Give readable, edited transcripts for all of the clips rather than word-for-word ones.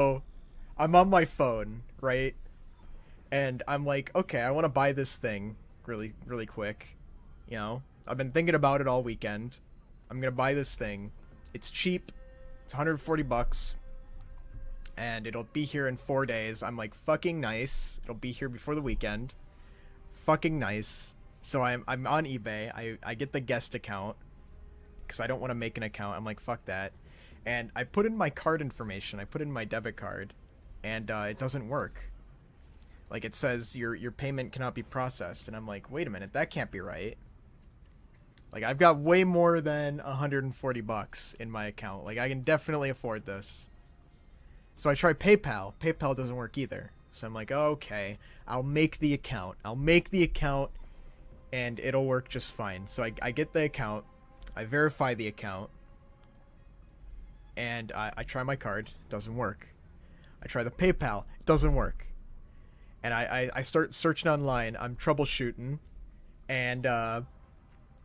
So I'm on my phone, right? And I'm like, okay, I want to buy this thing really, really quick. You know, I've been thinking about it all weekend. I'm gonna buy this thing. It's cheap. It's 140 bucks. And it'll be here in 4 days. I'm like, fucking nice. It'll be here before the weekend. Fucking nice. So I'm on eBay. I get the guest account because I don't want to make an account. I'm like, fuck that. And I put in my card information. I put in my debit card, and it doesn't work. Like, it says your payment cannot be processed, and I'm like, wait a minute, that can't be right. Like, I've got way more than 140 bucks in my account. Like, I can definitely afford this. So I try PayPal. PayPal doesn't work either. So I'm like, oh, okay, I'll make the account. And it'll work just fine. So I get the account. I verify the account. And I try my card. Doesn't work. I try the PayPal. It doesn't work. And I start searching online. I'm troubleshooting. And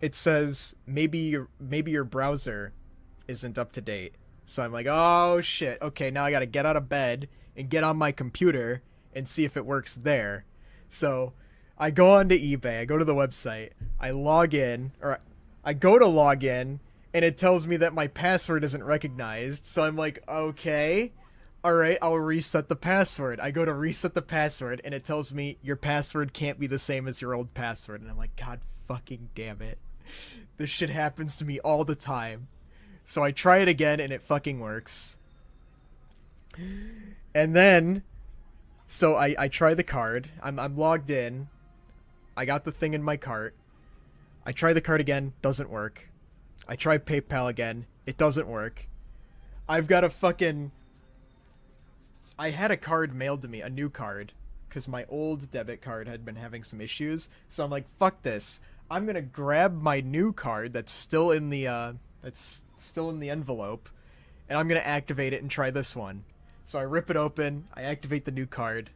it says maybe your browser isn't up to date. So I'm like, oh shit. Okay, now I gotta get out of bed and get on my computer and see if it works there. So I go onto eBay. I go to the website. I log in, or I go to log in, and it tells me that my password isn't recognized. So I'm like, okay, all right, I'll reset the password. I go to reset the password, and it tells me your password can't be the same as your old password. And I'm like, God fucking damn it. This shit happens to me all the time. So I try it again, and it fucking works. And then, so I try the card. I'm logged in. I got the thing in my cart. I try the card again, doesn't work. I try PayPal again, it doesn't work. I've got a fucking... I had a card mailed to me, a new card, because my old debit card had been having some issues. So I'm like, fuck this. I'm gonna grab my new card that's still in the envelope, and I'm gonna activate it and try this one. So I rip it open, I activate the new card,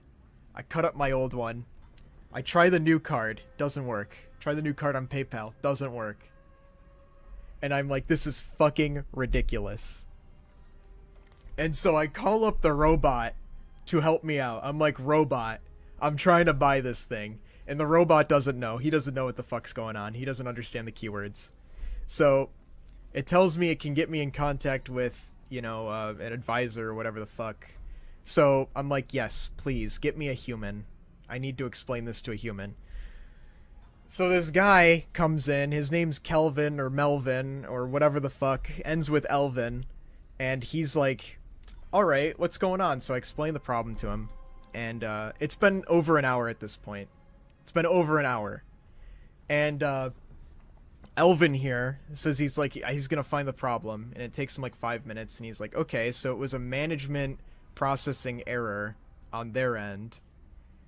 I cut up my old one, I try the new card, doesn't work. Try the new card on PayPal, doesn't work. And I'm like, this is fucking ridiculous. And so I call up the robot to help me out. I'm like, robot, I'm trying to buy this thing. And the robot doesn't know. He doesn't know what the fuck's going on. He doesn't understand the keywords. So it tells me it can get me in contact with, you know, an advisor or whatever the fuck. So I'm like, yes, please, get me a human. I need to explain this to a human. So this guy comes in, his name's Kelvin or Melvin or whatever the fuck, ends with Elvin, and he's like, alright, what's going on? So I explain the problem to him, and it's been over an hour at this point. It's been over an hour. And Elvin here says he's gonna find the problem, and it takes him like 5 minutes, and he's like, okay, so it was a management processing error on their end.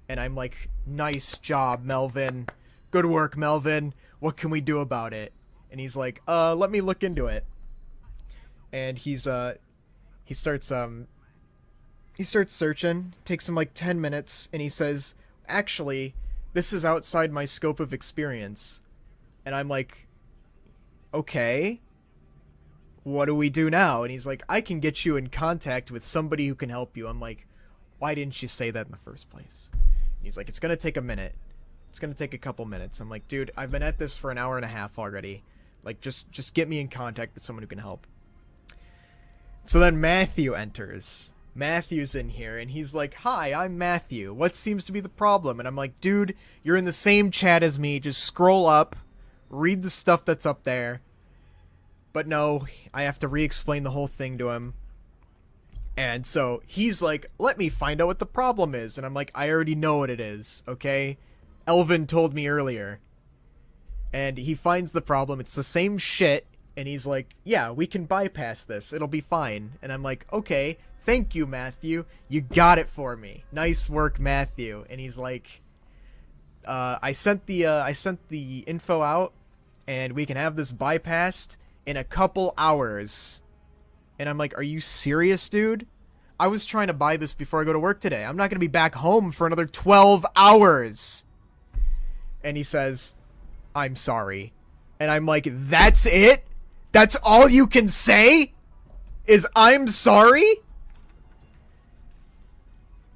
And I'm like, nice job, Melvin. Good work, Melvin. What can we do about it? And he's like, let me look into it. And he starts searching. Takes him like 10 minutes, and he says, actually, this is outside my scope of experience. And I'm like, okay, what do we do now? And he's like, I can get you in contact with somebody who can help you. I'm like, why didn't you say that in the first place? And he's like, it's gonna take a minute. It's gonna take a couple minutes. I'm like, dude, I've been at this for an hour and a half already. Like, just get me in contact with someone who can help. So then Matthew enters. Matthew's in here, and he's like, hi, I'm Matthew. What seems to be the problem? And I'm like, dude, you're in the same chat as me. Just scroll up, read the stuff that's up there. But no, I have to re-explain the whole thing to him. And so he's like, let me find out what the problem is. And I'm like, I already know what it is, okay? Elvin told me earlier. And he finds the problem. It's the same shit. And he's like, yeah, we can bypass this. It'll be fine. And I'm like, okay, thank you, Matthew. You got it for me. Nice work, Matthew. And he's like, I sent the info out, and we can have this bypassed in a couple hours. And I'm like, are you serious, dude? I was trying to buy this before I go to work today. I'm not going to be back home for another 12 hours. And he says, I'm sorry. And I'm like, that's it? That's all you can say? Is I'm sorry?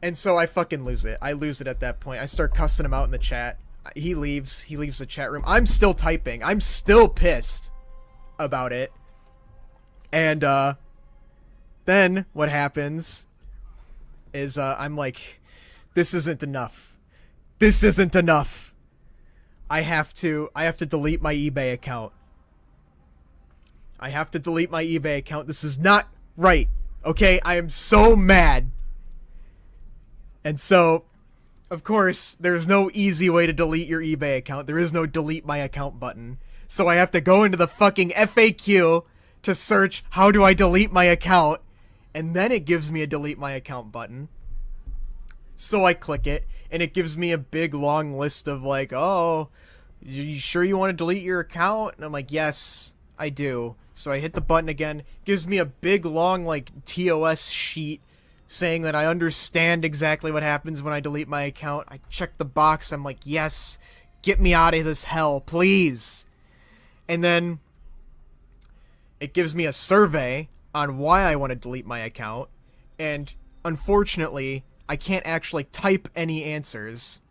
And so I fucking lose it. I lose it at that point. I start cussing him out in the chat. He leaves. He leaves the chat room. I'm still typing. I'm still pissed about it. And then what happens is I'm like, this isn't enough. This isn't enough. I have to delete my eBay account. I have to delete my eBay account. This is not right. Okay? I am so mad. And so, of course, there's no easy way to delete your eBay account. There is no delete my account button. So I have to go into the fucking FAQ to search how do I delete my account. And then it gives me a delete my account button. So I click it, and it gives me a big long list of like, oh, you sure you want to delete your account? And I'm like, yes, I do. So I hit the button again. Gives me a big long like TOS sheet saying that I understand exactly what happens when I delete my account. I check the box. I'm like, yes, get me out of this hell, please. And then it gives me a survey on why I want to delete my account. And unfortunately, I can't actually type any answers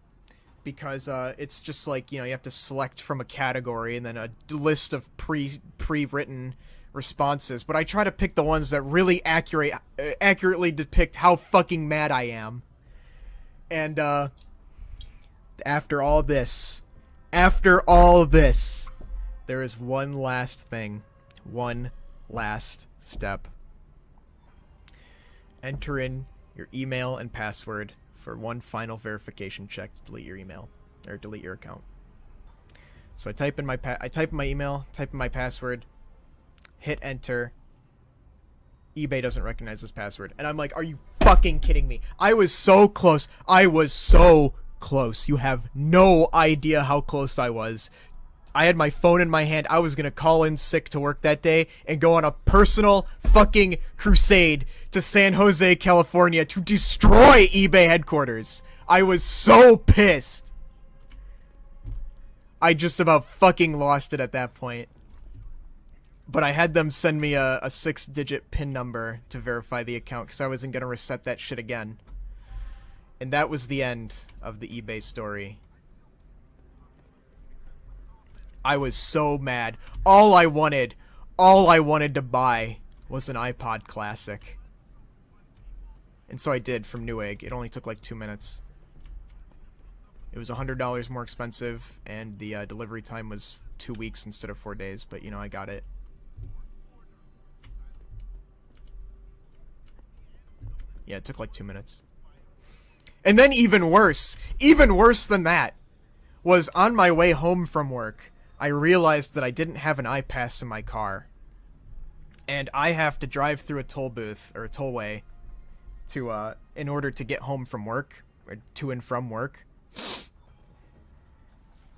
because it's just like, you know, you have to select from a category and then a list of pre-written responses. But I try to pick the ones that really accurately depict how fucking mad I am. And after all this, there is one last thing, one last step. Enter in your email and password for one final verification check to delete your email or delete your account. So I type in my email, type in my password, hit enter. eBay doesn't recognize this password, and I'm like, are you fucking kidding me? I was so close. I was so close. You have no idea how close I was. I had my phone in my hand. I was gonna call in sick to work that day and go on a personal fucking crusade to San Jose, California to destroy eBay headquarters. I was so pissed. I just about fucking lost it at that point. But I had them send me a 6-digit PIN number to verify the account because I wasn't gonna reset that shit again. And that was the end of the eBay story. I was so mad. All I wanted to buy was an iPod Classic. And so I did from Newegg. It only took like 2 minutes. It was $100 more expensive, and the delivery time was 2 weeks instead of 4 days, but you know, I got it. Yeah, it took like 2 minutes. And then even worse than that, was on my way home from work, I realized that I didn't have an iPass in my car. And I have to drive through a toll booth, or a tollway, to, in order to get home from work, or to and from work.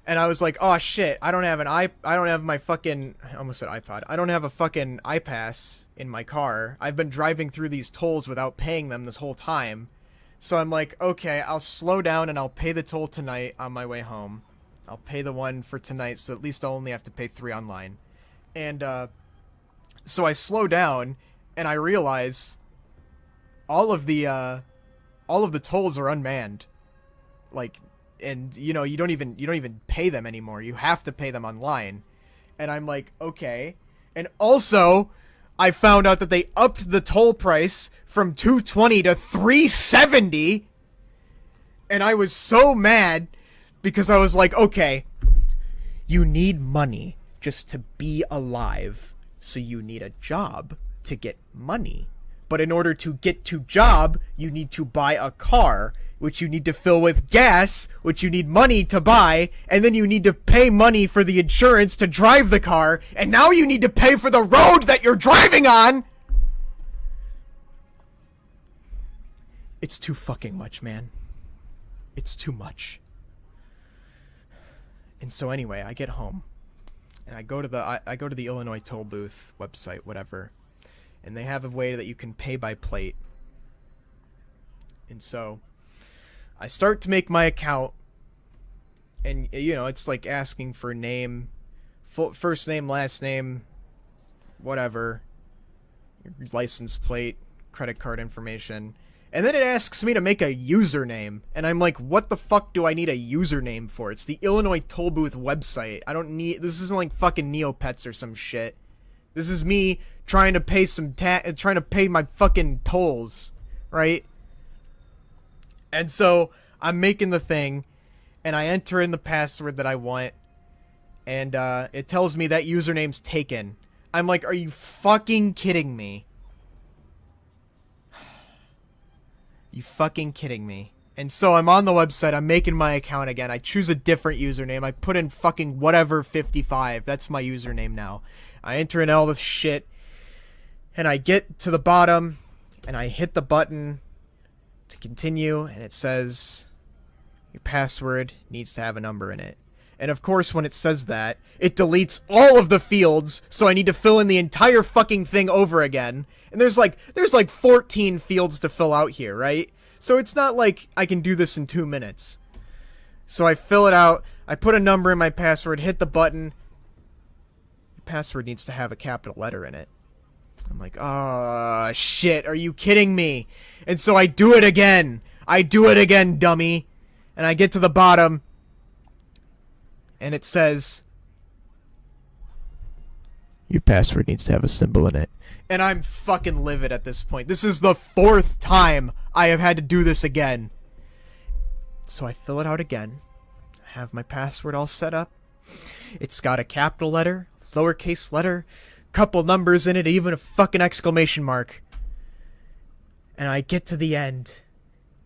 And I was like, oh shit, I don't have my fucking, I almost said iPod. I don't have a fucking iPass in my car. I've been driving through these tolls without paying them this whole time. So I'm like, okay, I'll slow down and I'll pay the toll tonight on my way home. I'll pay the one for tonight, so at least I'll only have to pay 3 online. And, so I slow down, and I realize all of the tolls are unmanned. Like, and, you know, you don't even pay them anymore. You have to pay them online. And I'm like, okay. And also, I found out that they upped the toll price from $2.20 to $3.70. And I was so mad because I was like, okay, you need money just to be alive. So you need a job to get money. But in order to get to job, you need to buy a car, which you need to fill with gas, which you need money to buy, and then you need to pay money for the insurance to drive the car, and now you need to pay for the road that you're driving on! It's too fucking much, man. It's too much. And so anyway, I get home. And I go to the Illinois toll booth website, whatever, and they have a way that you can pay by plate. And so I start to make my account, and you know, it's like asking for name, first name, last name, whatever, your license plate, credit card information, And then it asks me to make a username. And I'm like, what the fuck do I need a username for? It's the Illinois Toll Booth website. I don't need... This isn't like fucking Neopets or some shit. This is me trying to pay trying to pay my fucking tolls. Right? And so, I'm making the thing. And I enter in the password that I want. And it tells me that username's taken. I'm like, are you fucking kidding me? You fucking kidding me? And so I'm on the website, I'm making my account again, I choose a different username, I put in fucking whatever 55, that's my username now. I enter in all this shit, and I get to the bottom, and I hit the button to continue, and it says, your password needs to have a number in it. And of course, when it says that, it deletes all of the fields, so I need to fill in the entire fucking thing over again. And there's like 14 fields to fill out here, right? So it's not like I can do this in 2 minutes. So I fill it out, I put a number in my password, hit the button. Your password needs to have a capital letter in it. I'm like, oh, shit, are you kidding me? And so I do it again. I do it again, dummy. And I get to the bottom. And it says, your password needs to have a symbol in it. And I'm fucking livid at this point. This is the 4th time I have had to do this again. So I fill it out again. I have my password all set up. It's got a capital letter, lowercase letter, couple numbers in it, even a fucking exclamation mark. And I get to the end,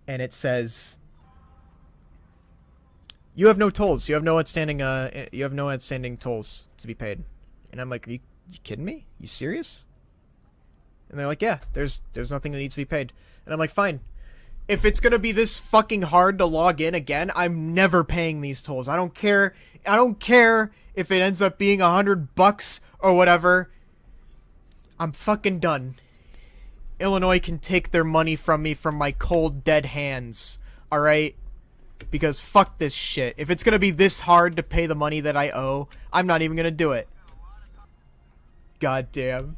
and it says, you have no tolls. You have no outstanding tolls to be paid. And I'm like, you kidding me? You serious? And they're like, yeah, there's nothing that needs to be paid. And I'm like, fine. If it's gonna be this fucking hard to log in again, I'm never paying these tolls. I don't care. I don't care if it ends up being $100 or whatever. I'm fucking done. Illinois can take their money from me from my cold, dead hands. Alright? Because fuck this shit. If it's gonna be this hard to pay the money that I owe, I'm not even gonna do it. God damn.